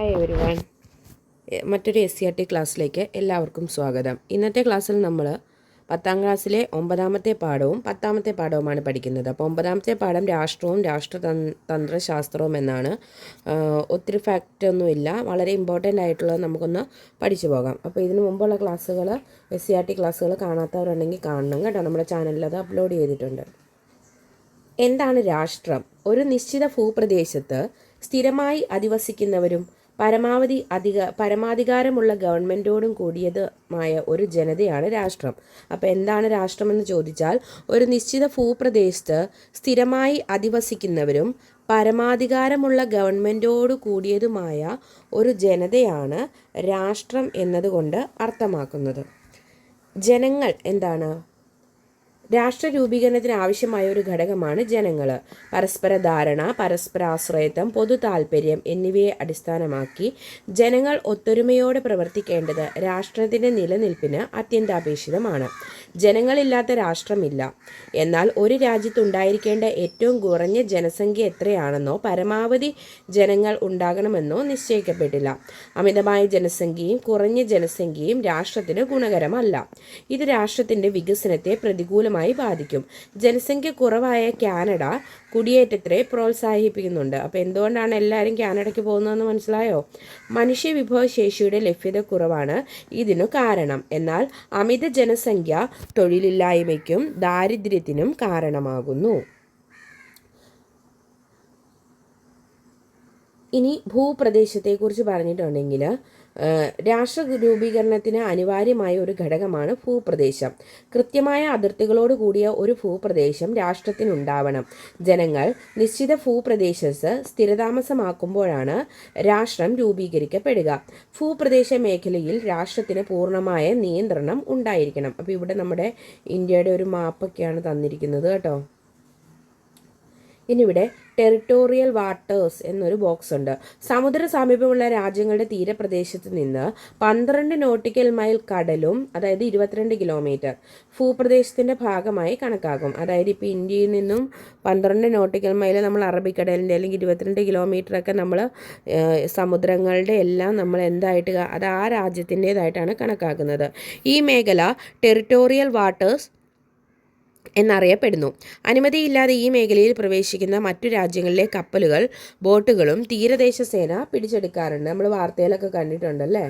Hi everyone, മറ്റൊരു SCERT ക്ലാസ്സിലേക്ക് എല്ലാവർക്കും സ്വാഗതം. ഇന്നത്തെ ക്ലാസ്സിൽ നമ്മൾ 10ാം ക്ലാസ്സിലെ 9ാമത്തെ പാഠവും 10ാമത്തെ പാഠവുമാണ് പഠിക്കുന്നത്. അപ്പോൾ 9ാമത്തെ പാഠം രാഷ്ട്രവും രാഷ്ട്രതന്ത്രശാസ്ത്രവും എന്നാണ്. ഒത്തിരി ഫാക്റ്റൊന്നുമില്ല, വളരെ ഇമ്പോർട്ടൻ്റ് ആയിട്ടുള്ളത് നമുക്കൊന്ന് പഠിച്ചു പോകാം. അപ്പോൾ ഇതിനു മുമ്പുള്ള ക്ലാസ്സുകൾ SCERT ക്ലാസ്സുകൾ കാണാത്തവരുണ്ടെങ്കിൽ കാണണം കേട്ടോ. നമ്മുടെ ചാനലിൽ അത് അപ്ലോഡ് ചെയ്തിട്ടുണ്ട്. എന്താണ് രാഷ്ട്രം? ഒരു നിശ്ചിത ഭൂപ്രദേശത്ത് സ്ഥിരമായി അധിവസിക്കുന്നവരും പരമാധികാരമുള്ള ഗവൺമെൻറ്റോടും കൂടിയതുമായ ഒരു ജനതയാണ് രാഷ്ട്രം. അപ്പോൾ എന്താണ് രാഷ്ട്രമെന്ന് ചോദിച്ചാൽ, ഒരു നിശ്ചിത ഭൂപ്രദേശത്ത് സ്ഥിരമായി അധിവസിക്കുന്നവരും പരമാധികാരമുള്ള ഗവൺമെൻറ്റോട് കൂടിയതുമായ ഒരു ജനതയാണ് രാഷ്ട്രം എന്നതുകൊണ്ട് അർത്ഥമാക്കുന്നത്. ജനങ്ങൾ എന്താണ്? രാഷ്ട്ര രൂപീകരണത്തിന് ആവശ്യമായ ഒരു ഘടകമാണ് ജനങ്ങൾ. പരസ്പര ധാരണ, പരസ്പരാശ്രയത്വം, പൊതു താൽപ്പര്യം എന്നിവയെ അടിസ്ഥാനമാക്കി ജനങ്ങൾ ഒത്തൊരുമയോടെ പ്രവർത്തിക്കേണ്ടത് രാഷ്ട്രത്തിൻ്റെ നിലനിൽപ്പിന് അത്യന്താപേക്ഷിതമാണ്. ജനങ്ങളില്ലാത്ത രാഷ്ട്രമില്ല. എന്നാൽ ഒരു രാജ്യത്തുണ്ടായിരിക്കേണ്ട ഏറ്റവും കുറഞ്ഞ ജനസംഖ്യ എത്രയാണെന്നോ പരമാവധി ജനങ്ങൾ ഉണ്ടാകണമെന്നോ നിശ്ചയിക്കപ്പെട്ടില്ല. അമിതമായ ജനസംഖ്യയും കുറഞ്ഞ ജനസംഖ്യയും രാഷ്ട്രത്തിന് ഗുണകരമല്ല. ഇത് രാഷ്ട്രത്തിൻ്റെ വികസനത്തെ പ്രതികൂലമായി ബാധിക്കും. ജനസംഖ്യ കുറവായ കാനഡ കുടിയേറ്റത്തെ പ്രോത്സാഹിപ്പിക്കുന്നുണ്ട്. അപ്പോൾ എന്തുകൊണ്ടാണ് എല്ലാവരും കാനഡയ്ക്ക് പോകുന്നതെന്ന് മനസ്സിലായോ? മനുഷ്യ വിഭവശേഷിയുടെ ലഭ്യത കുറവാണ് ഇതിനു കാരണം. എന്നാൽ അമിത ജനസംഖ്യ തൊഴിലില്ലായ്മയ്ക്കും ദാരിദ്ര്യത്തിനും കാരണമാകുന്നു. ഇനി ഭൂപ്രദേശത്തെക്കുറിച്ച് പറഞ്ഞിട്ടുണ്ടെങ്കിൽ, രാഷ്ട്ര രൂപീകരണത്തിന് അനിവാര്യമായ ഒരു ഘടകമാണ് ഭൂപ്രദേശം. കൃത്യമായ അതിർത്തികളോട് കൂടിയ ഒരു ഭൂപ്രദേശം രാഷ്ട്രത്തിനുണ്ടാവണം. ജനങ്ങൾ നിശ്ചിത ഭൂപ്രദേശത്ത് സ്ഥിരതാമസമാക്കുമ്പോഴാണ് രാഷ്ട്രം രൂപീകരിക്കപ്പെടുക. ഭൂപ്രദേശ മേഖലയിൽ രാഷ്ട്രത്തിന് പൂർണ്ണമായ നിയന്ത്രണം ഉണ്ടായിരിക്കണം. അപ്പോൾ ഇവിടെ നമ്മുടെ ഇന്ത്യയുടെ ഒരു മാപ്പൊക്കെയാണ് തന്നിരിക്കുന്നത് കേട്ടോ. ഇനിവിടെ ടെറിട്ടോറിയൽ വാട്ടേഴ്സ് എന്നൊരു ബോക്സ് ഉണ്ട്. സമുദ്ര സമീപമുള്ള രാജ്യങ്ങളുടെ തീരപ്രദേശത്ത് നിന്ന് 12 നോട്ടിക്കൽ മൈൽ കടലും, അതായത് 22 കിലോമീറ്റർ ഭൂപ്രദേശത്തിൻ്റെ ഭാഗമായി കണക്കാക്കും. അതായത് ഇപ്പോൾ ഇന്ത്യയിൽ നിന്നും 12 നോട്ടിക്കൽ മൈൽ നമ്മൾ അറബിക്കടലിൻ്റെ അല്ലെങ്കിൽ 22 കിലോമീറ്ററൊക്കെ നമ്മൾ സമുദ്രങ്ങളുടെ എല്ലാം നമ്മൾ എന്തായിട്ട് അത് ആ രാജ്യത്തിൻ്റേതായിട്ടാണ് കണക്കാക്കുന്നത്. ഈ മേഖല ടെറിട്ടോറിയൽ വാട്ടേഴ്സ് എന്നറിയപ്പെടുന്നു. അനുമതിയില്ലാതെ ഈ മേഖലയിൽ പ്രവേശിക്കുന്ന മറ്റു രാജ്യങ്ങളിലെ കപ്പലുകൾ, ബോട്ടുകളും തീരദേശ സേന പിടിച്ചെടുക്കാറുണ്ട്. നമ്മൾ വാർത്തയിലൊക്കെ കണ്ടിട്ടുണ്ടല്ലേ.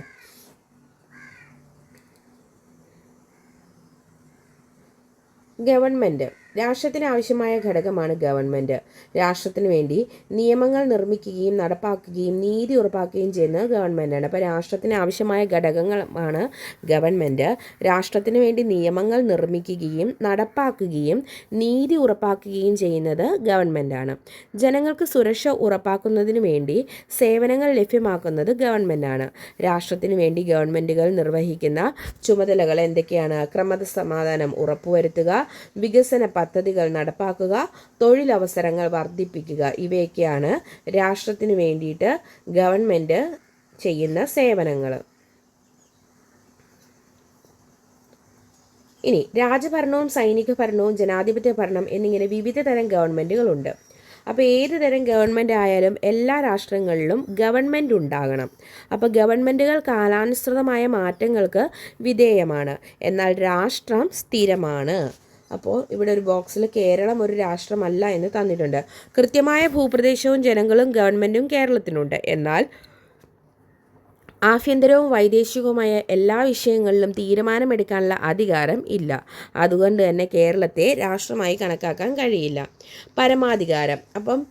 ഗവൺമെൻറ് രാഷ്ട്രത്തിന് ആവശ്യമായ ഘടകമാണ് ഗവൺമെൻറ്. രാഷ്ട്രത്തിന് വേണ്ടി നിയമങ്ങൾ നിർമ്മിക്കുകയും നടപ്പാക്കുകയും നീതി ഉറപ്പാക്കുകയും ചെയ്യുന്നത് ഗവൺമെൻറ്റാണ്. അപ്പോൾ രാഷ്ട്രത്തിന് ആവശ്യമായ ഘടകങ്ങളാണ് ഗവൺമെൻറ്. രാഷ്ട്രത്തിന് വേണ്ടി നിയമങ്ങൾ നിർമ്മിക്കുകയും നടപ്പാക്കുകയും നീതി ഉറപ്പാക്കുകയും ചെയ്യുന്നത് ഗവൺമെൻറ്റാണ്. ജനങ്ങൾക്ക് സുരക്ഷ ഉറപ്പാക്കുന്നതിന് വേണ്ടി സേവനങ്ങൾ ലഭ്യമാക്കുന്നത് ഗവൺമെൻറ്റാണ്. രാഷ്ട്രത്തിന് വേണ്ടി ഗവൺമെൻറ്റുകൾ നിർവഹിക്കുന്ന ചുമതലകൾ എന്തൊക്കെയാണ്? ക്രമസമാധാനം ഉറപ്പുവരുത്തുക, വികസന പദ്ധതികൾ നടപ്പാക്കുക, തൊഴിലവസരങ്ങൾ വർദ്ധിപ്പിക്കുക. ഇവയൊക്കെയാണ് രാഷ്ട്രത്തിന് വേണ്ടിയിട്ട് ഗവൺമെൻറ് ചെയ്യുന്ന സേവനങ്ങൾ. ഇനി രാജഭരണവും സൈനിക ഭരണവും ജനാധിപത്യ ഭരണം എന്നിങ്ങനെ വിവിധ തരം ഗവൺമെൻറ്റുകളുണ്ട്. അപ്പോൾ ഏത് തരം ഗവൺമെൻറ് ആയാലും എല്ലാ രാഷ്ട്രങ്ങളിലും ഗവൺമെൻറ് ഉണ്ടാകണം. അപ്പോൾ ഗവൺമെൻറ്റുകൾ കാലാനുസൃതമായ മാറ്റങ്ങൾക്ക് വിധേയമാണ്. എന്നാൽ രാഷ്ട്രം സ്ഥിരമാണ്. അപ്പോൾ ഇവിടെ ഒരു ബോക്സിൽ കേരളം ഒരു രാഷ്ട്രമല്ല എന്ന് തന്നിട്ടുണ്ട്. കൃത്യമായ ഭൂപ്രദേശവും ജനങ്ങളും ഗവൺമെൻറ്റും കേരളത്തിനുണ്ട്. എന്നാൽ ആഭ്യന്തരവും വൈദേശികവുമായ എല്ലാ വിഷയങ്ങളിലും തീരുമാനമെടുക്കാനുള്ള അധികാരം ഇല്ല. അതുകൊണ്ട് തന്നെ കേരളത്തെ രാഷ്ട്രമായി കണക്കാക്കാൻ കഴിയില്ല. പരമാധികാരം. അപ്പം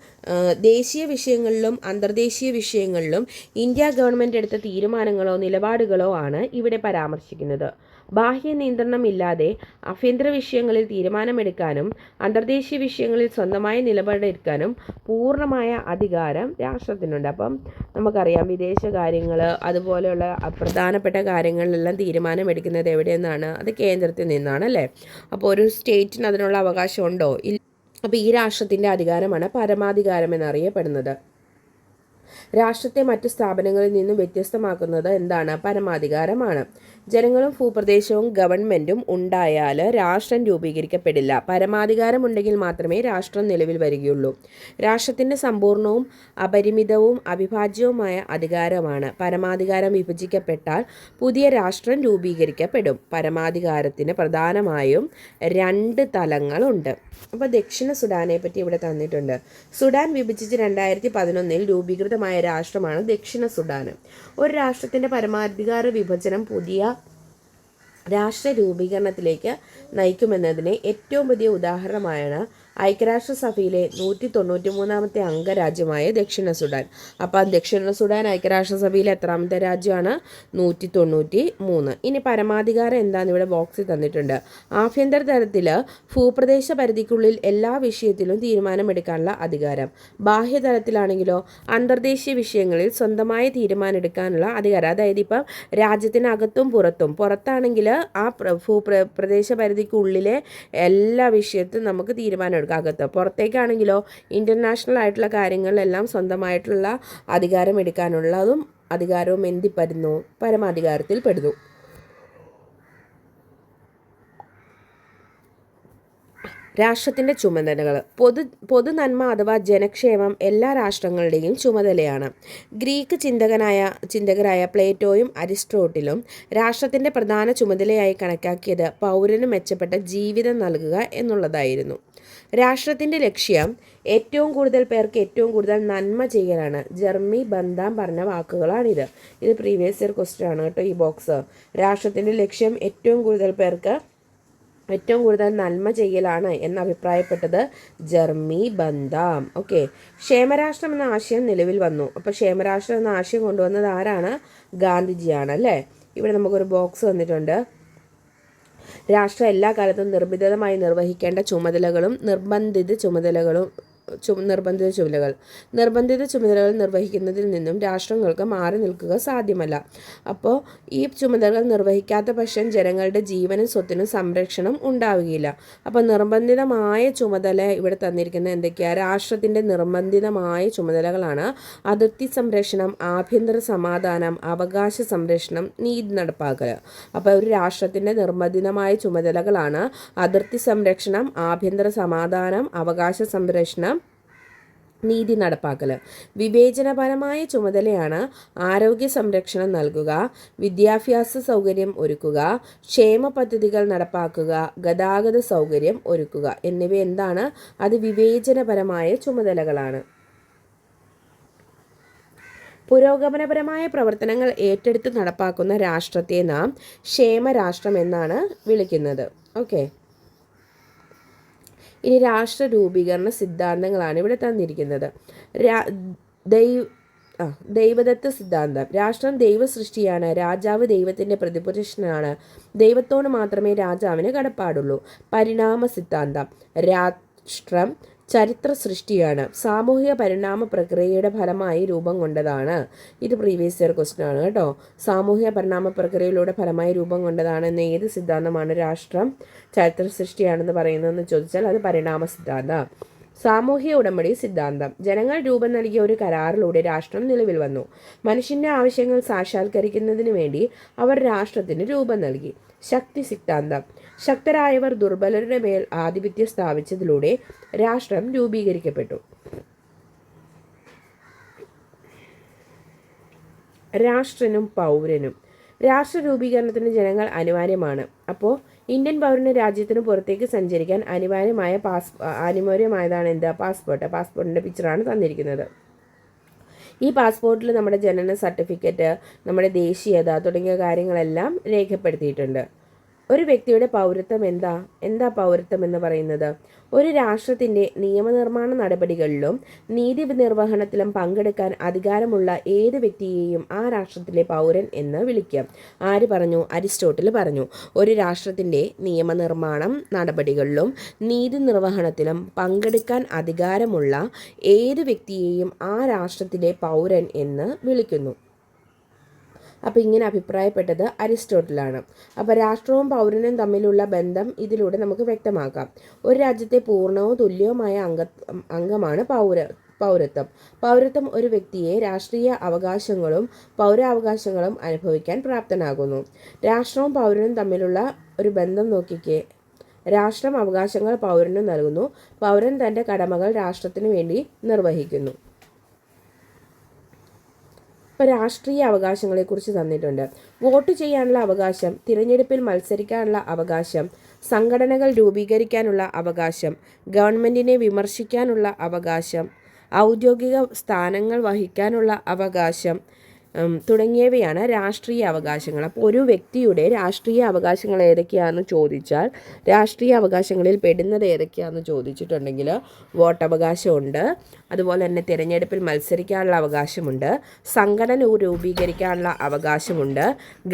ദേശീയ വിഷയങ്ങളിലും അന്തർദേശീയ വിഷയങ്ങളിലും ഇന്ത്യ ഗവൺമെൻറ് എടുത്ത തീരുമാനങ്ങളോ നിലപാടുകളോ ആണ് ഇവിടെ പരാമർശിക്കുന്നത്. ബാഹ്യ നിയന്ത്രണമില്ലാതെ ആഭ്യന്തര വിഷയങ്ങളിൽ തീരുമാനമെടുക്കാനും അന്തർദേശീയ വിഷയങ്ങളിൽ സ്വന്തമായ നിലപാടെടുക്കാനും പൂർണ്ണമായ അധികാരം രാഷ്ട്രത്തിനുണ്ട്. അപ്പം നമുക്കറിയാം, വിദേശ കാര്യങ്ങൾ അതുപോലെയുള്ള പ്രധാനപ്പെട്ട കാര്യങ്ങളിലെല്ലാം തീരുമാനമെടുക്കുന്നത് എവിടെ നിന്നാണ്? അത് കേന്ദ്രത്തിൽ നിന്നാണ് അല്ലേ. അപ്പോൾ ഒരു സ്റ്റേറ്റിന് അതിനുള്ള അവകാശമുണ്ടോ? അപ്പോൾ ഈ രാഷ്ട്രത്തിൻ്റെ അധികാരമാണ് പരമാധികാരം എന്നറിയപ്പെടുന്നത്. രാഷ്ട്രത്തെ മറ്റു സ്ഥാപനങ്ങളിൽ നിന്നും വ്യത്യസ്തമാക്കുന്നത് എന്താണ്? പരമാധികാരമാണ്. ജനങ്ങളും ഭൂപ്രദേശവും ഗവൺമെൻറ്റും ഉണ്ടായാൽ രാഷ്ട്രം രൂപീകരിക്കപ്പെടില്ല. പരമാധികാരം ഉണ്ടെങ്കിൽ മാത്രമേ രാഷ്ട്രം നിലവിൽ വരികയുള്ളൂ. രാഷ്ട്രത്തിൻ്റെ സമ്പൂർണവും അപരിമിതവും അവിഭാജ്യവുമായ അധികാരമാണ്. പരമാധികാരം വിഭജിക്കപ്പെട്ടാൽ പുതിയ രാഷ്ട്രം രൂപീകരിക്കപ്പെടും. പരമാധികാരത്തിന് പ്രധാനമായും 2 തലങ്ങളുണ്ട്. അപ്പോൾ ദക്ഷിണ സുഡാനെ പറ്റി ഇവിടെ തന്നിട്ടുണ്ട്. സുഡാൻ വിഭജിച്ച് 2011 രൂപീകൃതമായ രാഷ്ട്രമാണ് ദക്ഷിണ സുഡാൻ. ഒരു രാഷ്ട്രത്തിൻ്റെ പരമാധികാര വിഭജനം പുതിയ രാഷ്ട്ര രൂപീകരണത്തിലേക്ക് നയിക്കുമെന്നതിന് ഏറ്റവും വലിയ ഉദാഹരണമാണ് ഐക്യരാഷ്ട്രസഭയിലെ 193 അംഗരാജ്യമായ ദക്ഷിണ സുഡാൻ. അപ്പം ദക്ഷിണ സുഡാൻ ഐക്യരാഷ്ട്രസഭയിലെ എത്രാമത്തെ രാജ്യമാണ്? 193. ഇനി പരമാധികാരം എന്താണെന്ന് ഇവിടെ ബോക്സിൽ തന്നിട്ടുണ്ട്. ആഭ്യന്തര തലത്തിൽ ഭൂപ്രദേശ പരിധിക്കുള്ളിൽ എല്ലാ വിഷയത്തിലും തീരുമാനമെടുക്കാനുള്ള അധികാരം. ബാഹ്യതലത്തിലാണെങ്കിലോ അന്തർദേശീയ വിഷയങ്ങളിൽ സ്വന്തമായി തീരുമാനമെടുക്കാനുള്ള അധികാരം. അതായത് ഇപ്പം രാജ്യത്തിനകത്തും പുറത്താണെങ്കിൽ ആ ഭൂപ്രദേശ പരിധിക്കുള്ളിലെ എല്ലാ വിഷയത്തിലും നമുക്ക് തീരുമാനമെടുക്കാം. പുറത്തേക്കാണെങ്കിലോ ഇൻ്റർനാഷണൽ ആയിട്ടുള്ള കാര്യങ്ങളിലെല്ലാം സ്വന്തമായിട്ടുള്ള അധികാരം എടുക്കാനുള്ളതും അധികാരവും എന്തിപ്പെടുന്നു? പരമാധികാരത്തിൽ പെടുന്നു. രാഷ്ട്രത്തിൻ്റെ ചുമതലകൾ. പൊതുനന്മ അഥവാ ജനക്ഷേമം എല്ലാ രാഷ്ട്രങ്ങളുടെയും ചുമതലയാണ്. ഗ്രീക്ക് ചിന്തകരായ പ്ലേറ്റോയും അരിസ്റ്റോട്ടിലും രാഷ്ട്രത്തിൻ്റെ പ്രധാന ചുമതലയായി കണക്കാക്കിയത് പൗരന് മെച്ചപ്പെട്ട ജീവിതം നൽകുക എന്നുള്ളതായിരുന്നു. രാഷ്ട്രത്തിൻ്റെ ലക്ഷ്യം ഏറ്റവും കൂടുതൽ പേർക്ക് ഏറ്റവും കൂടുതൽ നന്മ ചെയ്യലാണ്. ജെർമി ബന്ധാം പറഞ്ഞ വാക്കുകളാണിത്. ഇത് പ്രീവിയസ് ഇയർ ക്വസ്റ്റ്യൻ ആണ് കേട്ടോ ഈ ബോക്സ്. രാഷ്ട്രത്തിൻ്റെ ലക്ഷ്യം ഏറ്റവും കൂടുതൽ പേർക്ക് ഏറ്റവും കൂടുതൽ നന്മ ചെയ്യലാണ് എന്ന് അഭിപ്രായപ്പെട്ടത് ജെർമി ബന്ധാം. ഓക്കെ. ക്ഷേമരാഷ്ട്രം എന്ന ആശയം നിലവിൽ വന്നു. അപ്പോൾ ക്ഷേമരാഷ്ട്രം എന്ന ആശയം കൊണ്ടുവന്നത് ആരാണ്? ഗാന്ധിജിയാണ് അല്ലേ. ഇവിടെ നമുക്കൊരു ബോക്സ് വന്നിട്ടുണ്ട്. രാഷ്ട്രം എല്ലാ കാലത്തും നിർബന്ധിതമായി നിർവഹിക്കേണ്ട ചുമതലകൾ നിർവഹിക്കുന്നതിൽ നിന്നും രാഷ്ട്രങ്ങൾക്ക് മാറി നിൽക്കുക സാധ്യമല്ല. അപ്പോൾ ഈ ചുമതലകൾ നിർവഹിക്കാത്ത പക്ഷം ജനങ്ങളുടെ ജീവനും സ്വത്തിനും സംരക്ഷണം ഉണ്ടാവുകയില്ല. അപ്പോൾ നിർബന്ധിതമായ ചുമതല ഇവിടെ തന്നിരിക്കുന്നത് എന്തൊക്കെയാണ്? രാഷ്ട്രത്തിൻ്റെ നിർബന്ധിതമായ ചുമതലകളാണ് അതിർത്തി സംരക്ഷണം, ആഭ്യന്തര സമാധാനം, അവകാശ സംരക്ഷണം, നീതി നടപ്പാക്കൽ. അപ്പോൾ ഒരു രാഷ്ട്രത്തിൻ്റെ നിർബന്ധിതമായ ചുമതലകളാണ് അതിർത്തി സംരക്ഷണം, ആഭ്യന്തര സമാധാനം, അവകാശ സംരക്ഷണം, നീതി നടപ്പാക്കൽ. വിവേചനപരമായ ചുമതലയാണ് ആരോഗ്യ സംരക്ഷണം നൽകുക, വിദ്യാഭ്യാസ സൗകര്യം ഒരുക്കുക, ക്ഷേമ പദ്ധതികൾ നടപ്പാക്കുക, ഗതാഗത സൗകര്യം ഒരുക്കുക എന്നിവ എന്താണ്? അത് വിവേചനപരമായ ചുമതലകളാണ്. പുരോഗമനപരമായ പ്രവർത്തനങ്ങൾ ഏറ്റെടുത്ത് നടപ്പാക്കുന്ന രാഷ്ട്രത്തെ നാം ക്ഷേമരാഷ്ട്രം എന്നാണ് വിളിക്കുന്നത്. ഓക്കെ. ഇനി രാഷ്ട്ര രൂപീകരണ സിദ്ധാന്തങ്ങളാണ് ഇവിടെ തന്നിരിക്കുന്നത്. ദൈവദത്ത സിദ്ധാന്തം. രാഷ്ട്രം ദൈവ സൃഷ്ടിയാണ്. രാജാവ് ദൈവത്തിൻ്റെ പ്രതിപുരുഷനാണ്. ദൈവത്തോട് മാത്രമേ രാജാവിന് കടപ്പാടുള്ളൂ. പരിണാമ സിദ്ധാന്തം. രാഷ്ട്രം ചരിത്ര സൃഷ്ടിയാണ്. സാമൂഹിക പരിണാമ പ്രക്രിയയുടെ ഫലമായി രൂപം കൊണ്ടതാണ്. ഇത് പ്രീവിയസ് ഇയർ ക്വസ്റ്റ്യൻ ആണ് കേട്ടോ. സാമൂഹിക പരിണാമ പ്രക്രിയയിലൂടെ ഫലമായി രൂപം കൊണ്ടതാണെന്ന് ഏത് സിദ്ധാന്തമാണ് രാഷ്ട്രം ചരിത്ര സൃഷ്ടിയാണെന്ന് പറയുന്നതെന്ന് ചോദിച്ചാൽ അത് പരിണാമ സിദ്ധാന്തം. സാമൂഹിക ഉടമ്പടി സിദ്ധാന്തം. ജനങ്ങൾ രൂപം നൽകിയ ഒരു കരാറിലൂടെ രാഷ്ട്രം നിലവിൽ വന്നു. മനുഷ്യൻ്റെ ആവശ്യങ്ങൾ സാക്ഷാത്കരിക്കുന്നതിന് വേണ്ടി അവർ രാഷ്ട്രത്തിന് രൂപം നൽകി. ശക്തി സിദ്ധാന്തം. ശക്തരായവർ ദുർബലരുടെ മേൽ ആധിപത്യം സ്ഥാപിച്ചതിലൂടെ രാഷ്ട്രം രൂപീകരിക്കപ്പെട്ടു. രാഷ്ട്രനും പൗരനും. രാഷ്ട്ര രൂപീകരണത്തിന് ജനങ്ങൾ അനിവാര്യമാണ്. അപ്പോൾ ഇന്ത്യൻ പൗരന് രാജ്യത്തിന് പുറത്തേക്ക് സഞ്ചരിക്കാൻ അനിവാര്യമായതാണ് എന്താ? പാസ്പോർട്ടിൻ്റെ പിക്ചറാണ് തന്നിരിക്കുന്നത്. ഈ പാസ്പോർട്ടിൽ നമ്മുടെ ജനന സർട്ടിഫിക്കറ്റ്, നമ്മുടെ ദേശീയത തുടങ്ങിയ കാര്യങ്ങളെല്ലാം രേഖപ്പെടുത്തിയിട്ടുണ്ട്. ഒരു വ്യക്തിയുടെ പൗരത്വം എന്താ പൗരത്വം എന്ന് പറയുന്നത്? ഒരു രാഷ്ട്രത്തിൻ്റെ നിയമനിർമ്മാണ നടപടികളിലും നീതി നിർവഹണത്തിലും പങ്കെടുക്കാൻ അധികാരമുള്ള ഏത് വ്യക്തിയെയും ആ രാഷ്ട്രത്തിലെ പൗരൻ എന്ന് വിളിക്കാം. ആര് പറഞ്ഞു? അരിസ്റ്റോട്ടിൽ പറഞ്ഞു. ഒരു രാഷ്ട്രത്തിൻ്റെ നിയമനിർമ്മാണം നടപടികളിലും നീതി നിർവഹണത്തിലും പങ്കെടുക്കാൻ അധികാരമുള്ള ഏത് വ്യക്തിയെയും ആ രാഷ്ട്രത്തിലെ പൗരൻ എന്ന് വിളിക്കുന്നു. അപ്പോൾ ഇങ്ങനെ അഭിപ്രായപ്പെട്ടത് അരിസ്റ്റോട്ടിലാണ്. അപ്പോൾ രാഷ്ട്രവും പൗരനും തമ്മിലുള്ള ബന്ധം ഇതിലൂടെ നമുക്ക് വ്യക്തമാക്കാം. ഒരു രാജ്യത്തെ പൂർണ്ണവും തുല്യവുമായ അംഗമാണ് പൗരത്വം. പൗരത്വം ഒരു വ്യക്തിയെ രാഷ്ട്രീയ അവകാശങ്ങളും പൗരാവകാശങ്ങളും അനുഭവിക്കാൻ പ്രാപ്തനാകുന്നു. രാഷ്ട്രവും പൗരനും തമ്മിലുള്ള ഒരു ബന്ധം നോക്കിക്കേ. രാഷ്ട്രം അവകാശങ്ങൾ പൗരന് നൽകുന്നു. പൗരൻ തൻ്റെ കടമകൾ രാഷ്ട്രത്തിനു വേണ്ടി നിർവഹിക്കുന്നു. ഇപ്പോൾ രാഷ്ട്രീയ അവകാശങ്ങളെക്കുറിച്ച് തന്നിട്ടുണ്ട്. വോട്ട് ചെയ്യാനുള്ള അവകാശം, തിരഞ്ഞെടുപ്പിൽ മത്സരിക്കാനുള്ള അവകാശം, സംഘടനകൾ രൂപീകരിക്കാനുള്ള അവകാശം, ഗവൺമെൻറ്റിനെ വിമർശിക്കാനുള്ള അവകാശം, ഔദ്യോഗിക സ്ഥാനങ്ങൾ വഹിക്കാനുള്ള അവകാശം തുടങ്ങിയവയാണ് രാഷ്ട്രീയ അവകാശങ്ങൾ. അപ്പോൾ ഒരു വ്യക്തിയുടെ രാഷ്ട്രീയ അവകാശങ്ങൾ ഏതൊക്കെയാണെന്ന് ചോദിച്ചാൽ രാഷ്ട്രീയ അവകാശങ്ങളിൽ പെടുന്നത് ഏതൊക്കെയാണെന്ന് ചോദിച്ചിട്ടുണ്ടെങ്കിൽ വോട്ടവകാശമുണ്ട്, അതുപോലെ തന്നെ തിരഞ്ഞെടുപ്പിൽ മത്സരിക്കാനുള്ള അവകാശമുണ്ട്, സംഘടന രൂപീകരിക്കാനുള്ള അവകാശമുണ്ട്,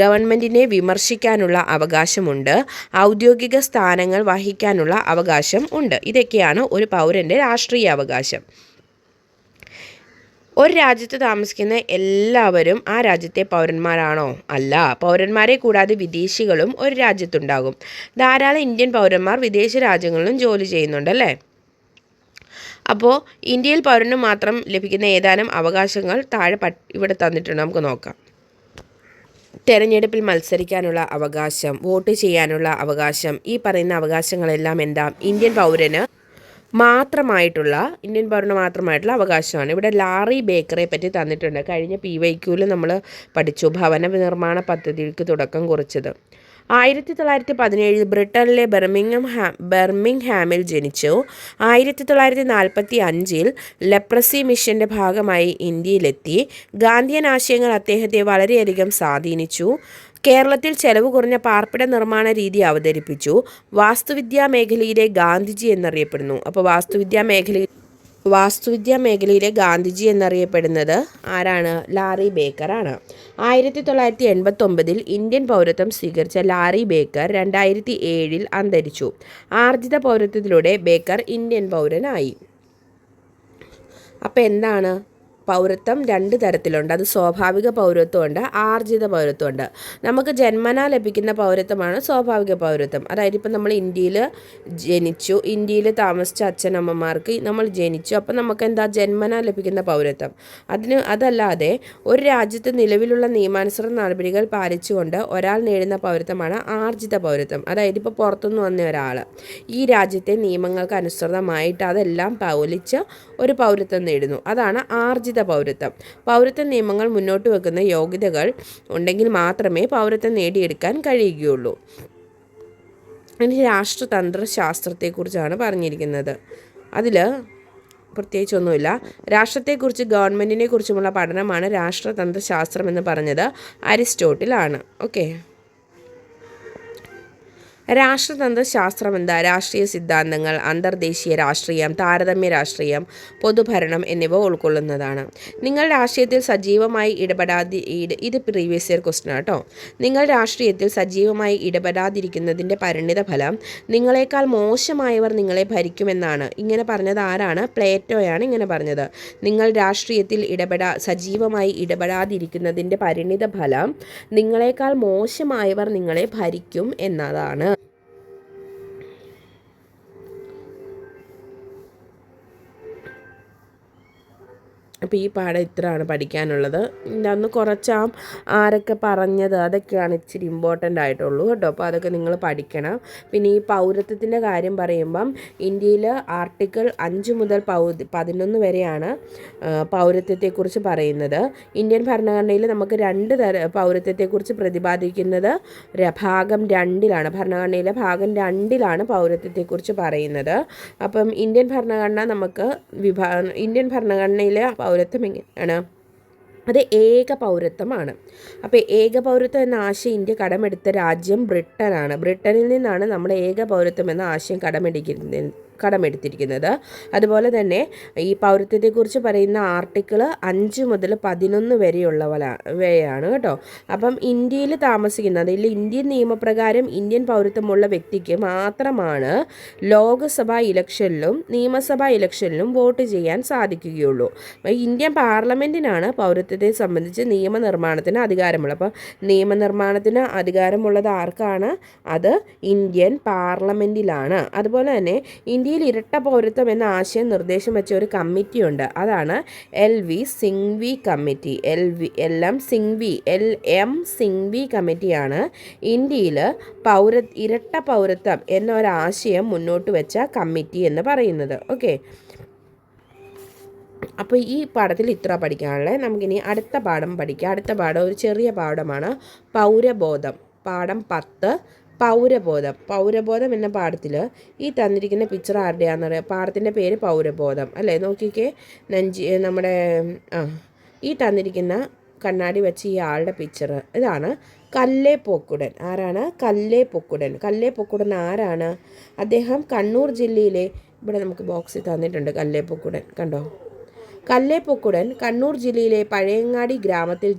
ഗവൺമെൻറ്റിനെ വിമർശിക്കാനുള്ള അവകാശമുണ്ട്, ഔദ്യോഗിക സ്ഥാനങ്ങൾ വഹിക്കാനുള്ള അവകാശം ഉണ്ട്. ഇതൊക്കെയാണ് ഒരു പൗരൻ്റെ രാഷ്ട്രീയ അവകാശം. ഒരു രാജ്യത്ത് താമസിക്കുന്ന എല്ലാവരും ആ രാജ്യത്തെ പൗരന്മാരാണോ? അല്ല. പൗരന്മാരെ കൂടാതെ വിദേശികളും ഒരു രാജ്യത്തുണ്ടാകും. ധാരാളം ഇന്ത്യൻ പൗരന്മാർ വിദേശ രാജ്യങ്ങളിലും ജോലി ചെയ്യുന്നുണ്ടല്ലേ. അപ്പോൾ ഇന്ത്യയിൽ പൗരന് മാത്രം ലഭിക്കുന്ന ഏതാനും അവകാശങ്ങൾ താഴെ ഇവിടെ തന്നിട്ടുണ്ട്, നമുക്ക് നോക്കാം. തെരഞ്ഞെടുപ്പിൽ മത്സരിക്കാനുള്ള അവകാശം, വോട്ട് ചെയ്യാനുള്ള അവകാശം, ഈ പറയുന്ന അവകാശങ്ങളെല്ലാം എന്താ ഇന്ത്യൻ പൗരന് മാത്രമായിട്ടുള്ള അവകാശമാണ്. ഇവിടെ ലാറി ബേക്കറെ പറ്റി തന്നിട്ടുണ്ട്. കഴിഞ്ഞ PYQയിൽ നമ്മൾ പഠിച്ചു, ഭവന നിർമ്മാണ പദ്ധതിക്ക് തുടക്കം കുറിച്ചത്. 1917 ബ്രിട്ടനിലെ ബെർമിംഗ്ഹാമിൽ ജനിച്ചു. 1945 ലെപ്രസി മിഷൻ്റെ ഭാഗമായി ഇന്ത്യയിലെത്തി. ഗാന്ധിയൻ ആശയങ്ങൾ അദ്ദേഹത്തെ വളരെയധികം സ്വാധീനിച്ചു. കേരളത്തിൽ ചെലവ് കുറഞ്ഞ പാർപ്പിട നിർമ്മാണ രീതി അവതരിപ്പിച്ചു. വാസ്തുവിദ്യാ മേഖലയിലെ ഗാന്ധിജി എന്നറിയപ്പെടുന്നു. അപ്പോൾ വാസ്തുവിദ്യാ മേഖലയിലെ ഗാന്ധിജി എന്നറിയപ്പെടുന്നത് ആരാണ്? ലാറി ബേക്കറാണ്. 1989 ഇന്ത്യൻ പൗരത്വം സ്വീകരിച്ച ലാറി ബേക്കർ 2007 അന്തരിച്ചു. ആർജിത പൗരത്വത്തിലൂടെ ബേക്കർ ഇന്ത്യൻ പൗരനായി. അപ്പോൾ എന്താണ്? പൗരത്വം രണ്ട് തരത്തിലുണ്ട്. അത് സ്വാഭാവിക പൗരത്വമുണ്ട്, ആർജിത പൗരത്വമുണ്ട്. നമുക്ക് ജന്മനാ ലഭിക്കുന്ന പൗരത്വമാണ് സ്വാഭാവിക പൗരത്വം. അതായത് ഇപ്പം നമ്മൾ ഇന്ത്യയിൽ ജനിച്ചു, ഇന്ത്യയിൽ താമസിച്ച അച്ഛനമ്മമാർക്ക് നമ്മൾ ജനിച്ചു, അപ്പം നമുക്ക് എന്താ ജന്മനാ ലഭിക്കുന്ന പൗരത്വം. അതല്ലാതെ ഒരു രാജ്യത്ത് നിലവിലുള്ള നിയമാനുസൃത നടപടികൾ പാലിച്ചുകൊണ്ട് ഒരാൾ നേടുന്ന പൗരത്വമാണ് ആർജിത പൗരത്വം. അതായത് ഇപ്പോൾ പുറത്തുനിന്ന് വന്ന ഒരാൾ ഈ രാജ്യത്തെ നിയമങ്ങൾക്ക് അനുസൃതമായിട്ട് അതെല്ലാം പാലിച്ച് ഒരു പൗരത്വം നേടുന്നു. അതാണ് ആർജിത പൗരത്വം. പൗരത്വ നിയമങ്ങൾ മുന്നോട്ട് വെക്കുന്ന യോഗ്യതകൾ ഉണ്ടെങ്കിൽ മാത്രമേ പൗരത്വം നേടിയെടുക്കാൻ കഴിയുകയുള്ളൂ. ഇനി രാഷ്ട്രതന്ത്ര ശാസ്ത്രത്തെക്കുറിച്ചാണ് പറഞ്ഞിരിക്കുന്നത്. അതിൽ പ്രത്യേകിച്ചൊന്നുമില്ല. രാഷ്ട്രത്തെക്കുറിച്ച് ഗവൺമെൻറ്റിനെ കുറിച്ചുമുള്ള പഠനമാണ് രാഷ്ട്രതന്ത്ര ശാസ്ത്രം എന്ന് പറഞ്ഞത് അരിസ്റ്റോട്ടിലാണ്. ഓക്കെ. രാഷ്ട്രതന്ത്ര ശാസ്ത്രം എന്താ? രാഷ്ട്രീയ സിദ്ധാന്തങ്ങൾ, അന്തർദേശീയ രാഷ്ട്രീയം, താരതമ്യ രാഷ്ട്രീയം, പൊതുഭരണം എന്നിവ ഉൾക്കൊള്ളുന്നതാണ്. നിങ്ങൾ രാഷ്ട്രീയത്തിൽ സജീവമായി ഇത് പ്രീവിയസ് ഇയർ ക്വസ്റ്റ്യൻ കേട്ടോ. നിങ്ങൾ രാഷ്ട്രീയത്തിൽ സജീവമായി ഇടപെടാതിരിക്കുന്നതിൻ്റെ പരിണിത ഫലം നിങ്ങളെക്കാൾ മോശമായവർ നിങ്ങളെ ഭരിക്കുമെന്നാണ്. ഇങ്ങനെ പറഞ്ഞത് ആരാണ്? പ്ലേറ്റോയാണ് ഇങ്ങനെ പറഞ്ഞത്. നിങ്ങൾ രാഷ്ട്രീയത്തിൽ സജീവമായി ഇടപെടാതിരിക്കുന്നതിൻ്റെ പരിണിത ഫലം നിങ്ങളെക്കാൾ മോശമായവർ നിങ്ങളെ ഭരിക്കും എന്നതാണ്. അപ്പോൾ ഈ പാഠം ഇത്രയാണ് പഠിക്കാനുള്ളത്. അന്ന് കുറച്ച് ആരൊക്കെ പറഞ്ഞത് അതൊക്കെയാണ് ഇച്ചിരി ഇമ്പോർട്ടൻ്റ് ആയിട്ടുള്ളൂ കേട്ടോ. അപ്പോൾ അതൊക്കെ നിങ്ങൾ പഠിക്കണം. പിന്നെ ഈ പൗരത്വത്തിൻ്റെ കാര്യം പറയുമ്പം ഇന്ത്യയിൽ ആർട്ടിക്കിൾ 5 മുതൽ 11 വരെയാണ് പൗരത്വത്തെക്കുറിച്ച് പറയുന്നത്. ഇന്ത്യൻ ഭരണഘടനയിൽ നമുക്ക് 2 പൗരത്വത്തെക്കുറിച്ച് പ്രതിപാദിക്കുന്നത് ഭാഗം 2ലാണ്. ഭരണഘടനയിലെ ഭാഗം 2ലാണ് പൗരത്വത്തെക്കുറിച്ച് പറയുന്നത്. അപ്പം ഇന്ത്യൻ ഭരണഘടനയിലെ പൗരത്വം എങ്ങനെയാണ്? അത് ഏക പൗരത്വമാണ്. അപ്പോൾ ഏക പൗരത്വം എന്ന ആശയം ഇന്ത്യ കടമെടുത്ത രാജ്യം ബ്രിട്ടനാണ്. ബ്രിട്ടനിൽ നിന്നാണ് നമ്മൾ ഏക പൗരത്വം എന്ന ആശയം കടമെടുത്തിരിക്കുന്നത്. അതുപോലെ തന്നെ ഈ പൗരത്വത്തെക്കുറിച്ച് പറയുന്ന ആർട്ടിക്കിൾ 5 മുതൽ 11 വരെയാണ് കേട്ടോ. അപ്പം ഇന്ത്യയിൽ താമസിക്കുന്ന, അതിൽ ഇന്ത്യൻ നിയമപ്രകാരം ഇന്ത്യൻ പൗരത്വമുള്ള വ്യക്തിക്ക് മാത്രമാണ് ലോക്സഭാ ഇലക്ഷനിലും നിയമസഭാ ഇലക്ഷനിലും വോട്ട് ചെയ്യാൻ സാധിക്കുകയുള്ളൂ. ഇന്ത്യൻ പാർലമെൻറ്റിനാണ് പൗരത്വത്തെ സംബന്ധിച്ച് നിയമനിർമ്മാണത്തിന് അധികാരമുള്ളത്. അപ്പോൾ നിയമനിർമ്മാണത്തിന് അധികാരമുള്ളത് ആർക്കാണ്? അത് ഇന്ത്യൻ പാർലമെൻറ്റിലാണ്. അതുപോലെ തന്നെ ഇന്ത്യയിൽ ഇന്ത്യയിൽ ഇരട്ട പൗരത്വം എന്ന ആശയം നിർദ്ദേശം വെച്ച ഒരു കമ്മിറ്റിയുണ്ട്. അതാണ് സിംഗ്വി കമ്മിറ്റി. എം സിംഗ്വി കമ്മിറ്റിയാണ് ഇന്ത്യയിൽ ഇരട്ട പൗരത്വം എന്നൊരാശയം മുന്നോട്ട് വെച്ച കമ്മിറ്റി എന്ന് പറയുന്നത്. ഓക്കെ, അപ്പോൾ ഈ പാഠത്തിൽ ഇത്ര പഠിക്കാനുള്ളത്. നമുക്കിനി അടുത്ത പാഠം പഠിക്കാം. അടുത്ത പാഠം ഒരു ചെറിയ പാഠമാണ്, പൗരബോധം. പാഠം 10 പൗരബോധം എന്ന പാഠത്തിൽ ഈ തന്നിരിക്കുന്ന പിക്ചർ ആരുടെയാണെന്ന് പറയാം. പാഠത്തിൻ്റെ പേര് പൗരബോധം അല്ലേ. നോക്കിക്കേ, നമ്മുടെ ഈ തന്നിരിക്കുന്ന കണ്ണാടി വെച്ച് ഈ ആളുടെ പിക്ചർ ഇതാണ് കല്ലേ പൊക്കുടൻ. ആരാണ് കല്ലേ പൊക്കുടൻ? ആരാണ് അദ്ദേഹം? കണ്ണൂർ ജില്ലയിലെ, ഇവിടെ നമുക്ക് ബോക്സിൽ തന്നിട്ടുണ്ട് കല്ലേ പൊക്കുടൻ, കണ്ടോ? കല്ലേ പൊക്കുടൻ കണ്ണൂർ ജില്ലയിലെ പഴയങ്ങാടി ഗ്രാമത്തിൽ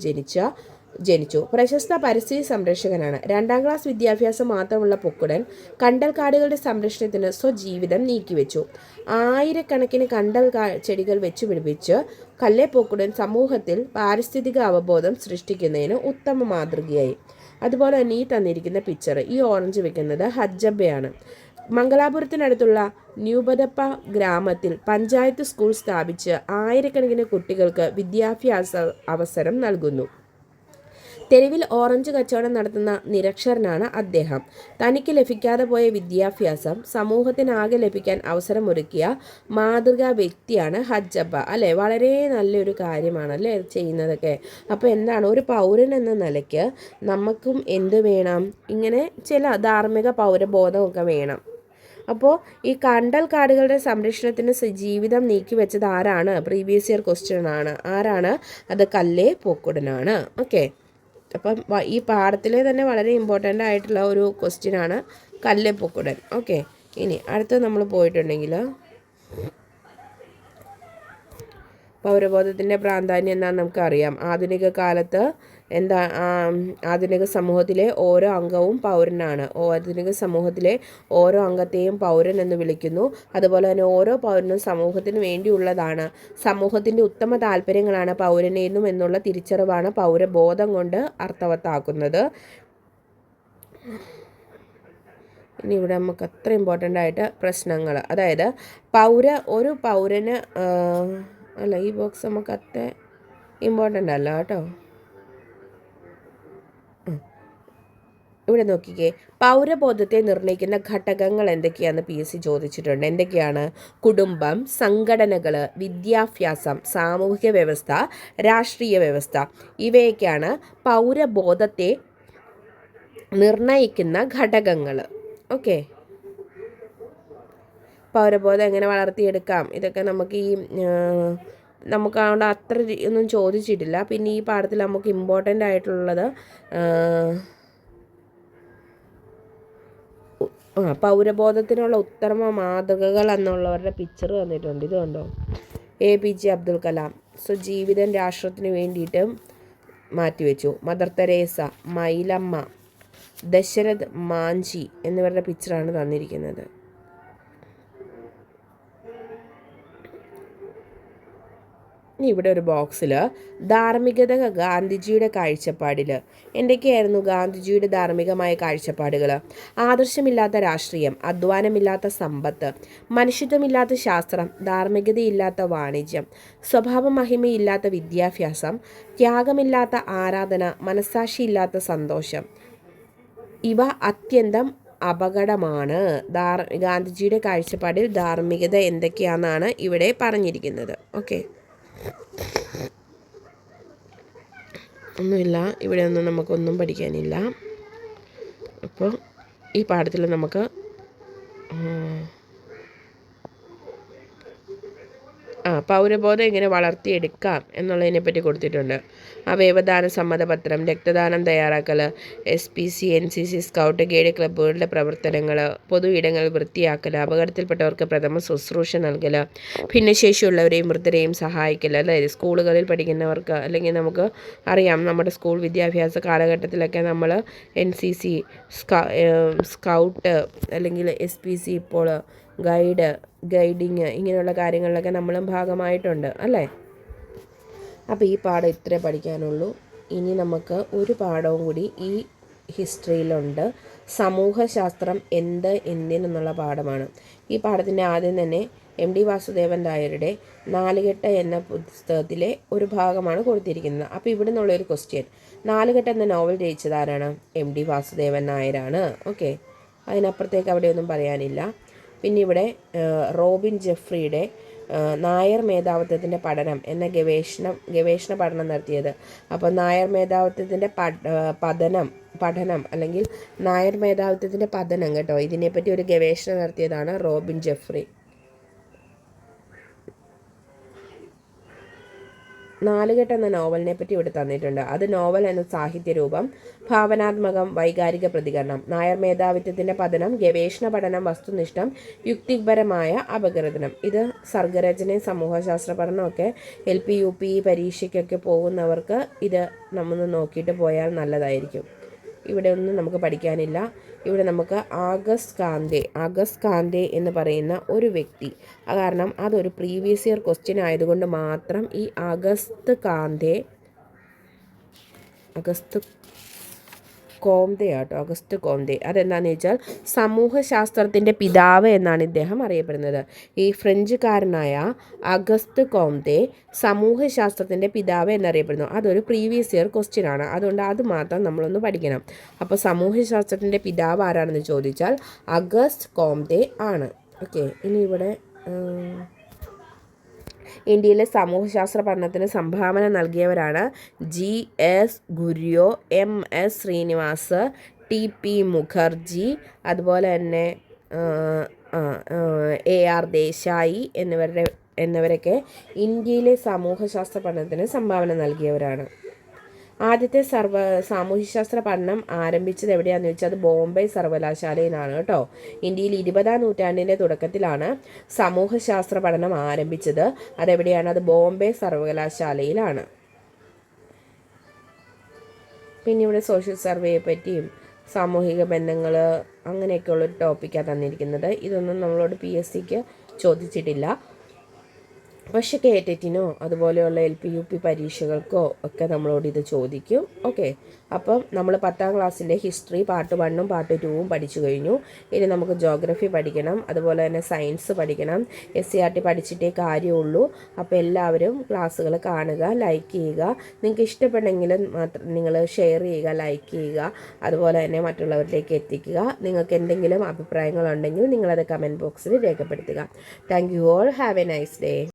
ജനിച്ചു. പ്രശസ്ത പരിസ്ഥിതി സംരക്ഷകനാണ്. 2ാം ക്ലാസ് വിദ്യാഭ്യാസം മാത്രമുള്ള പൊക്കുടൻ കണ്ടൽക്കാടുകളുടെ സംരക്ഷണത്തിന് സ്വജീവിതം നീക്കിവെച്ചു. ആയിരക്കണക്കിന് കണ്ടൽ ചെടികൾ വെച്ചുപിടിപ്പിച്ച് കല്ലേ പൊക്കുടൻ സമൂഹത്തിൽ പാരിസ്ഥിതിക അവബോധം സൃഷ്ടിക്കുന്നതിന് ഉത്തമ മാതൃകയായി. അതുപോലെ തന്നെ ഈ തന്നിരിക്കുന്ന പിക്ചർ, ഈ ഓറഞ്ച് വെക്കുന്നത് ഹജ്ജബയാണ്. മംഗലാപുരത്തിനടുത്തുള്ള ന്യൂബദപ്പ ഗ്രാമത്തിൽ പഞ്ചായത്ത് സ്കൂൾ സ്ഥാപിച്ച് ആയിരക്കണക്കിന് കുട്ടികൾക്ക് വിദ്യാഭ്യാസ അവസരം നൽകുന്നു. തെരുവിൽ ഓറഞ്ച് കച്ചവടം നടത്തുന്ന നിരക്ഷരനാണ് അദ്ദേഹം. തനിക്ക് ലഭിക്കാതെ പോയ വിദ്യാഭ്യാസം സമൂഹത്തിനാകെ ലഭിക്കാൻ അവസരമൊരുക്കിയ മാതൃകാ വ്യക്തിയാണ് ഹജ്ജബ്ബ അല്ലേ. വളരെ നല്ലൊരു കാര്യമാണ് അല്ലേ ചെയ്യുന്നതൊക്കെ. അപ്പോൾ എന്താണ്, ഒരു പൗരൻ എന്ന നിലയ്ക്ക് നമുക്കും എന്ത് വേണം, ഇങ്ങനെ ചില ധാർമ്മിക പൗരബോധമൊക്കെ വേണം. അപ്പോൾ ഈ കണ്ടൽ കാടുകളുടെ സംരക്ഷണത്തിന് ജീവിതം നീക്കിവെച്ചത് ആരാണ്? പ്രീവിയസ് ഇയർ ക്വസ്റ്റ്യൻ ആണ്. ആരാണ് അത്? കല്ലേ പൊക്കുടനാണ്. ഓക്കെ, അപ്പം ഈ പാഠത്തിലെ തന്നെ വളരെ ഇമ്പോർട്ടൻ്റ് ആയിട്ടുള്ള ഒരു ക്വസ്റ്റ്യനാണ് കല്ലേ പൊക്കുടൻ. ഓക്കെ, ഇനി അടുത്ത് നമ്മൾ പോയിട്ടുണ്ടെങ്കിൽ പൗരബോധത്തിൻ്റെ പ്രാധാന്യം എന്താണെന്ന് നമുക്കറിയാം. ആധുനിക കാലത്ത് ആധുനിക സമൂഹത്തിലെ ഓരോ അംഗവും പൗരനാണ്. ആധുനിക സമൂഹത്തിലെ ഓരോ അംഗത്തെയും പൗരൻ എന്ന് വിളിക്കുന്നു. അതുപോലെ തന്നെ ഓരോ പൗരനും സമൂഹത്തിന് വേണ്ടിയുള്ളതാണ്. സമൂഹത്തിൻ്റെ ഉത്തമ താല്പര്യങ്ങളാണ് പൗരനെന്നും എന്നുള്ള തിരിച്ചറിവാണ് പൗരബോധം കൊണ്ട് അർത്ഥവത്താക്കുന്നത്. ഇനി ഇവിടെ നമുക്ക് അത്ര ഇമ്പോർട്ടൻ്റ് ആയിട്ട് പ്രശ്നങ്ങൾ, അതായത് ഒരു പൗരന് അല്ല, ഈ ബോക്സ് നമുക്ക് അത്ര ഇമ്പോർട്ടൻ്റ് അല്ല കേട്ടോ. ഇവിടെ നോക്കിക്കേ, പൗരബോധത്തെ നിർണ്ണയിക്കുന്ന ഘടകങ്ങൾ എന്തൊക്കെയാണെന്ന് PSC ചോദിച്ചിട്ടുണ്ട്. എന്തൊക്കെയാണ്? കുടുംബം, സംഘടനകൾ, വിദ്യാഭ്യാസം, സാമൂഹിക വ്യവസ്ഥ, രാഷ്ട്രീയ വ്യവസ്ഥ. ഇവയൊക്കെയാണ് പൗരബോധത്തെ നിർണ്ണയിക്കുന്ന ഘടകങ്ങൾ. ഓക്കെ, പൗരബോധം എങ്ങനെ വളർത്തിയെടുക്കാം, ഇതൊക്കെ നമുക്ക് നമുക്കവിടെ അത്ര ഒന്നും ചോദിച്ചിട്ടില്ല. പിന്നെ ഈ പാഠത്തിൽ നമുക്ക് ഇമ്പോർട്ടൻ്റ് ആയിട്ടുള്ളത് പൗരബോധത്തിനുള്ള ഉത്തമ മാതൃകകൾ എന്നുള്ളവരുടെ പിക്ചർ തന്നിട്ടുണ്ട്. ഇത് കണ്ടോ, APJ അബ്ദുൽ കലാം സ്വജീവിതം രാഷ്ട്രത്തിന് വേണ്ടിയിട്ട് മാറ്റിവെച്ചു. മദർ തെരേസ, മൈലമ്മ, ദശരഥ് മാഞ്ചി എന്നിവരുടെ പിക്ചറാണ് തന്നിരിക്കുന്നത്. ഇവിടെ ഒരു ബോക്സിൽ ധാർമ്മികത ഗാന്ധിജിയുടെ കാഴ്ചപ്പാടിൽ എന്തൊക്കെയായിരുന്നു ഗാന്ധിജിയുടെ ധാർമ്മികമായ കാഴ്ചപ്പാടുകൾ? ആദർശമില്ലാത്ത രാഷ്ട്രീയം, അധ്വാനമില്ലാത്ത സമ്പത്ത്, മനുഷ്യത്വമില്ലാത്ത ശാസ്ത്രം, ധാർമ്മികതയില്ലാത്ത വാണിജ്യം, സ്വഭാവ മഹിമയില്ലാത്ത വിദ്യാഭ്യാസം, ത്യാഗമില്ലാത്ത ആരാധന, മനസ്സാക്ഷിയില്ലാത്ത സന്തോഷം. ഇവ അത്യന്തം അപകടമാണ്. ഗാന്ധിജിയുടെ കാഴ്ചപ്പാടിൽ ധാർമ്മികത എന്തൊക്കെയാണെന്നാണ് ഇവിടെ പറഞ്ഞിരിക്കുന്നത്. ഓക്കെ, ഒന്നുമില്ല, ഇവിടെ ഒന്നും നമുക്കൊന്നും പഠിക്കാനില്ല. അപ്പോൾ ഈ പാഠത്തിൽ നമുക്ക് പൗരബോധം എങ്ങനെ വളർത്തിയെടുക്കാം എന്നുള്ളതിനെ പറ്റി കൊടുത്തിട്ടുണ്ട്. അവയവദാന സമ്മതപത്രം, രക്തദാനം തയ്യാറാക്കൽ, SPC, NCC, സ്കൗട്ട് ഗൈഡ് ക്ലബ്ബുകളുടെ പ്രവർത്തനങ്ങൾ, പൊതു ഇടങ്ങൾ വൃത്തിയാക്കൽ, അപകടത്തിൽപ്പെട്ടവർക്ക് പ്രഥമ ശുശ്രൂഷ നൽകൽ, ഭിന്നശേഷിയുള്ളവരെയും വൃദ്ധരെയും സഹായിക്കൽ. അതായത് സ്കൂളുകളിൽ പഠിക്കുന്നവർക്ക്, അല്ലെങ്കിൽ നമുക്ക് അറിയാം നമ്മുടെ സ്കൂൾ വിദ്യാഭ്യാസ കാലഘട്ടത്തിലൊക്കെ നമ്മൾ NCC, സ്കൗട്ട് അല്ലെങ്കിൽ SPC, ഇപ്പോൾ ഗൈഡിങ് ഇങ്ങനെയുള്ള കാര്യങ്ങളിലൊക്കെ നമ്മളും ഭാഗമായിട്ടുണ്ട് അല്ലേ. അപ്പോൾ ഈ പാഠം ഇത്രേ പഠിക്കാനുള്ളൂ. ഇനി നമുക്ക് ഒരു പാഠവും കൂടി ഈ ഹിസ്റ്ററിയിലുണ്ട്. സമൂഹശാസ്ത്രം എന്ത് എന്തിനെന്നുള്ള പാഠമാണ്. ഈ പാഠത്തിൻ്റെ ആദ്യം തന്നെ MD വാസുദേവൻ നായരുടെ നാലുകെട്ട് എന്ന പുസ്തകത്തിലെ ഒരു ഭാഗമാണ് കൊടുത്തിരിക്കുന്നത്. അപ്പോൾ ഇവിടെ നിന്നുള്ളൊരു ക്വസ്റ്റ്യൻ, നാലുകെട്ട് എന്ന നോവൽ രചിച്ചത് ആരാണ്? MD വാസുദേവൻ നായരാണ്. ഓക്കെ, അതിനപ്പുറത്തേക്ക് അവിടെയൊന്നും പറയാനില്ല. പിന്നെ ഇവിടെ റോബിൻ ജെഫ്രിയുടെ നായർ മേധാവിത്വത്തിൻ്റെ പഠനം എന്ന ഗവേഷണ പഠനം നടത്തിയത്. അപ്പോൾ നായർ മേധാവിത്വത്തിൻ്റെ പഠനം അല്ലെങ്കിൽ നായർ മേധാവിത്വത്തിൻ്റെ പതനം കേട്ടോ, ഇതിനെപ്പറ്റി ഒരു ഗവേഷണം നടത്തിയതാണ് റോബിൻ ജെഫ്രി. നാലുകെട്ട് എന്ന നോവലിനെ പറ്റി ഇവിടെ തന്നിട്ടുണ്ട്. അത് നോവൽ എന്ന സാഹിത്യരൂപം, ഭാവനാത്മകം, വൈകാരിക പ്രതികരണം. നായർ മേധാവിത്വത്തിൻ്റെ പതനം, ഗവേഷണ പഠനം, വസ്തുനിഷ്ഠം, യുക്തിപരമായ അപഗ്രഥനം. ഇത് സർഗരചനയും സമൂഹശാസ്ത്ര പഠനമൊക്കെ LP UP പരീക്ഷയ്ക്കൊക്കെ പോകുന്നവർക്ക് ഇത് നമ്മൾ നോക്കിയിട്ട് പോയാൽ നല്ലതായിരിക്കും. ഇവിടെ ഒന്നും നമുക്ക് പഠിക്കാനില്ല. ഇവിടെ നമുക്ക് ആഗസ്റ്റ് കാന്തെ എന്ന് പറയുന്ന ഒരു വ്യക്തി, കാരണം അതൊരു പ്രീവിയസ് ഇയർ ക്വസ്റ്റ്യൻ ആയതുകൊണ്ട് മാത്രം ഈ അഗസ്റ്റ് കോംതെ അതെന്താണെന്ന് വെച്ചാൽ സമൂഹശാസ്ത്രത്തിൻ്റെ പിതാവ് എന്നാണ് ഇദ്ദേഹം അറിയപ്പെടുന്നത്. ഈ ഫ്രഞ്ചുകാരനായ അഗസ്റ്റ് കോംതെ സമൂഹശാസ്ത്രത്തിൻ്റെ പിതാവ് എന്നറിയപ്പെടുന്നു. അതൊരു പ്രീവിയസ് ഇയർ ക്വസ്റ്റ്യൻ ആണ്, അതുകൊണ്ട് അത് മാത്രം നമ്മളൊന്ന് പഠിക്കണം. അപ്പോൾ സമൂഹശാസ്ത്രത്തിൻ്റെ പിതാവ് ആരാണെന്ന് ചോദിച്ചാൽ അഗസ്റ്റ് കോംതെ ആണ്. ഓക്കെ, ഇനി ഇവിടെ ഇന്ത്യയിലെ സമൂഹശാസ്ത്ര പഠനത്തിന് സംഭാവന നൽകിയവരാണ് GS ഗുര്യോ, MS Srinivas, TP Mukherjee, അതുപോലെ തന്നെ AR ദേശായി എന്നിവരൊക്കെ ഇന്ത്യയിലെ സമൂഹശാസ്ത്ര പഠനത്തിന് സംഭാവന നൽകിയവരാണ്. ആദ്യത്തെ സാമൂഹ്യശാസ്ത്ര പഠനം ആരംഭിച്ചത് എവിടെയാണെന്ന് വെച്ചാൽ അത് ബോംബെ സർവകലാശാലയിലാണ് കേട്ടോ. ഇന്ത്യയിൽ 20-ാം നൂറ്റാണ്ടിൻ്റെ തുടക്കത്തിലാണ് സമൂഹശാസ്ത്ര പഠനം ആരംഭിച്ചത്. അതെവിടെയാണ്? അത് ബോംബെ സർവകലാശാലയിലാണ്. പിന്നെ ഇവിടെ സോഷ്യൽ സർവേയെ പറ്റിയും സാമൂഹിക ബന്ധങ്ങൾ അങ്ങനെയൊക്കെയുള്ളൊരു ടോപ്പിക്കാണ് തന്നിരിക്കുന്നത്. ഇതൊന്നും നമ്മളോട് PSCക്ക് ചോദിച്ചിട്ടില്ല. പക്ഷേ കേറ്ററ്റിനോ അതുപോലെയുള്ള LP UP പരീക്ഷകൾക്കോ ഒക്കെ നമ്മളോട് ഇത് ചോദിക്കും. ഓക്കെ, അപ്പം നമ്മൾ 10ാം ക്ലാസ്സിൻ്റെ ഹിസ്റ്ററി പാർട്ട് 1ഉം പാർട്ട് 2ഉം പഠിച്ചു കഴിഞ്ഞു. ഇനി നമുക്ക് ജോഗ്രഫി പഠിക്കണം, അതുപോലെ തന്നെ സയൻസ് പഠിക്കണം. SCERT പഠിച്ചിട്ടേ കാര്യമുള്ളൂ. അപ്പോൾ എല്ലാവരും ക്ലാസ്സുകൾ കാണുക, ലൈക്ക് ചെയ്യുക. നിങ്ങൾക്ക് ഇഷ്ടപ്പെട്ടെങ്കിലും മാത്രം നിങ്ങൾ ഷെയർ ചെയ്യുക, ലൈക്ക് ചെയ്യുക, അതുപോലെ തന്നെ മറ്റുള്ളവരിലേക്ക് എത്തിക്കുക. നിങ്ങൾക്ക് എന്തെങ്കിലും അഭിപ്രായങ്ങളുണ്ടെങ്കിൽ നിങ്ങളത് കമൻറ്റ് ബോക്സിൽ രേഖപ്പെടുത്തുക. Thank you all. Have A nice day.